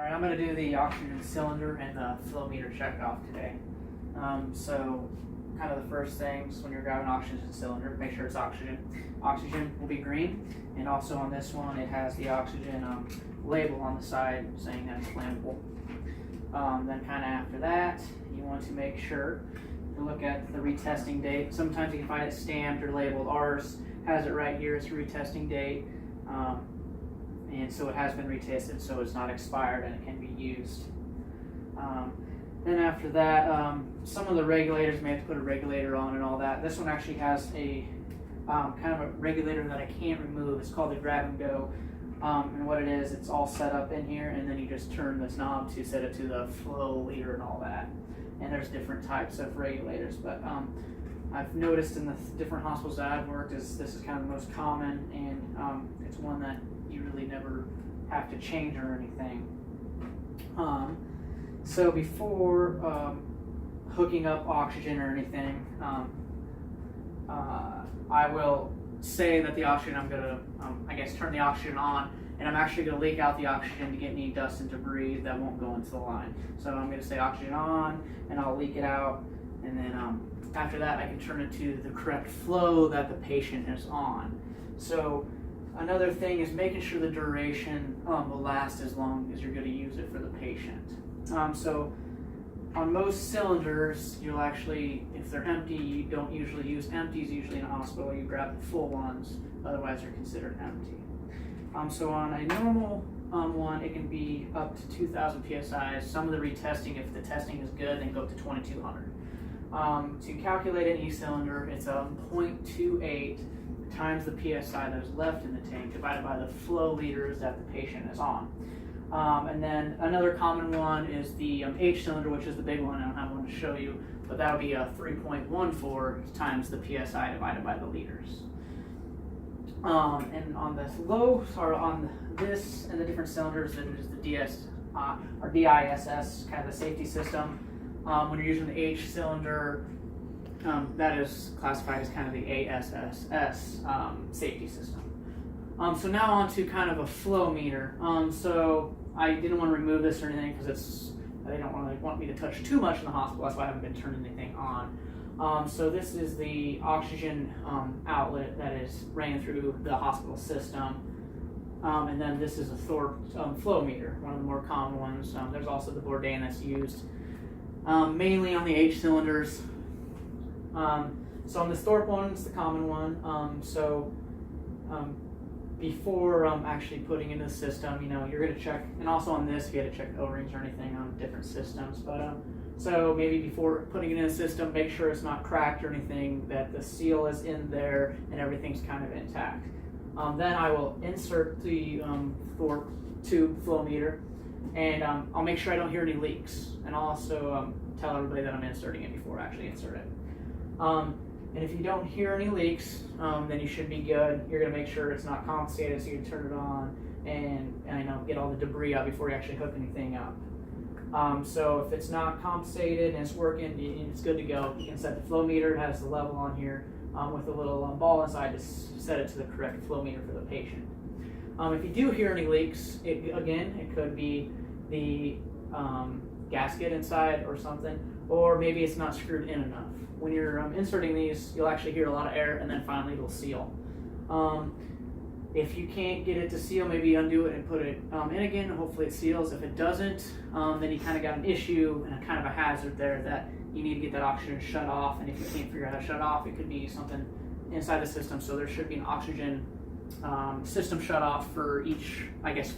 All right, I'm going to do the oxygen cylinder and the flow meter check off today. So kind of the first things when you're grabbing an oxygen cylinder, make sure it's oxygen. Oxygen will be green, and also on this one it has the oxygen label on the side saying that it's flammable. Then kind of after that, you want to make sure to look at the retesting date. Sometimes you can find it stamped or labeled. Ours has it right here, it's a retesting date. And so it has been retested, so it's not expired and it can be used. Then after that, some of the regulators may have to put a regulator on and all that. This one actually has a kind of a regulator that I can't remove. It's called the grab and go. And what it is, it's all set up in here, and then you just turn this knob to set it to the flow leader and all that. And there's different types of regulators, but I've noticed in the different hospitals that I've worked this is kind of the most common, and it's one that you really never have to change or anything. So before hooking up oxygen or anything, I will say that the oxygen, I'm gonna, I guess, turn the oxygen on, and I'm actually gonna leak out the oxygen to get any dust and debris that won't go into the line. So I'm gonna say oxygen on, and I'll leak it out, and then after that I can turn it to the correct flow that the patient is on. So another thing is making sure the duration will last as long as you're going to use it for the patient. So on most cylinders, you'll actually, if they're empty, you don't usually use empties. Usually in a hospital, you grab the full ones, otherwise they're considered empty. So on a normal one, it can be up to 2,000 psi. Some of the retesting, if the testing is good, then go up to 2,200. To calculate an e-cylinder, it's 0.28 times the psi that is left in the tank divided by the flow liters that the patient is on. And then another common one is the H cylinder, which is the big one. I don't have one to show you, but that'll be 3.14 times the psi divided by the liters. And on the low, or on this and the different cylinders, it is the DISS, kind of the safety system. When you're using the H cylinder, that is classified as kind of the ASSS safety system. So now on to kind of a flow meter. So I didn't want to remove this or anything because they don't want me to touch too much in the hospital. That's why I haven't been turning anything on. So this is the oxygen outlet that is ran through the hospital system. And then this is a flow meter, one of the more common ones. There's also the Bourdain that's used mainly on the H cylinders. So on the Thorpe one, it's the common one. Before actually putting into the system, you're going to check, and also on this, if you had to check O-rings or anything on different systems. But so maybe before putting it in the system, make sure it's not cracked or anything, that the seal is in there and everything's kind of intact. Then I will insert the Thorpe tube flow meter, and I'll make sure I don't hear any leaks, and I'll also tell everybody that I'm inserting it before I actually insert it. And if you don't hear any leaks, then you should be good. You're going to make sure it's not compensated, so you can turn it on and get all the debris out before you actually hook anything up. So if it's not compensated and it's working, it's good to go. You can set the flow meter. It has the level on here with a little ball inside to set it to the correct flow meter for the patient. If you do hear any leaks, it could be the gasket inside or something, or maybe it's not screwed in enough. When you're inserting these, you'll actually hear a lot of air, and then finally it'll seal. If you can't get it to seal, maybe undo it and put it in again, and hopefully it seals. If it doesn't, then you kind of got an issue and a kind of a hazard there that you need to get that oxygen shut off, and if you can't figure out how to shut off, it could be something inside the system. So there should be an oxygen system shut off for each,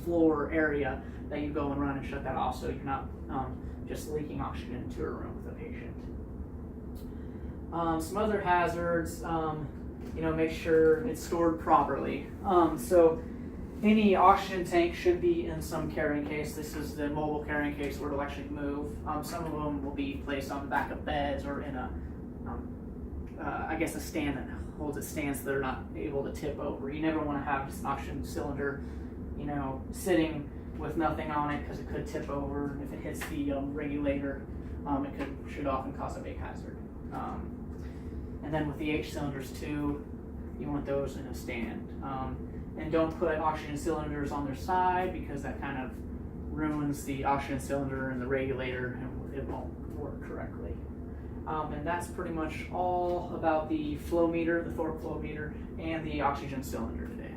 floor area that you go and run and shut that off, so you're not just leaking oxygen into a room with a patient. Some other hazards, make sure it's stored properly. So any oxygen tank should be in some carrying case. This is the mobile carrying case where it'll actually move. Some of them will be placed on the back of beds or in a stand that holds a stand so they're not able to tip over. You never want to have just an oxygen cylinder, sitting with nothing on it, because it could tip over. If it hits the regulator, it could shoot off and cause a big hazard. And then with the H cylinders too, you want those in a stand. And don't put oxygen cylinders on their side, because that kind of ruins the oxygen cylinder and the regulator, and it won't work correctly. And that's pretty much all about the flow meter, the torque flow meter, and the oxygen cylinder today.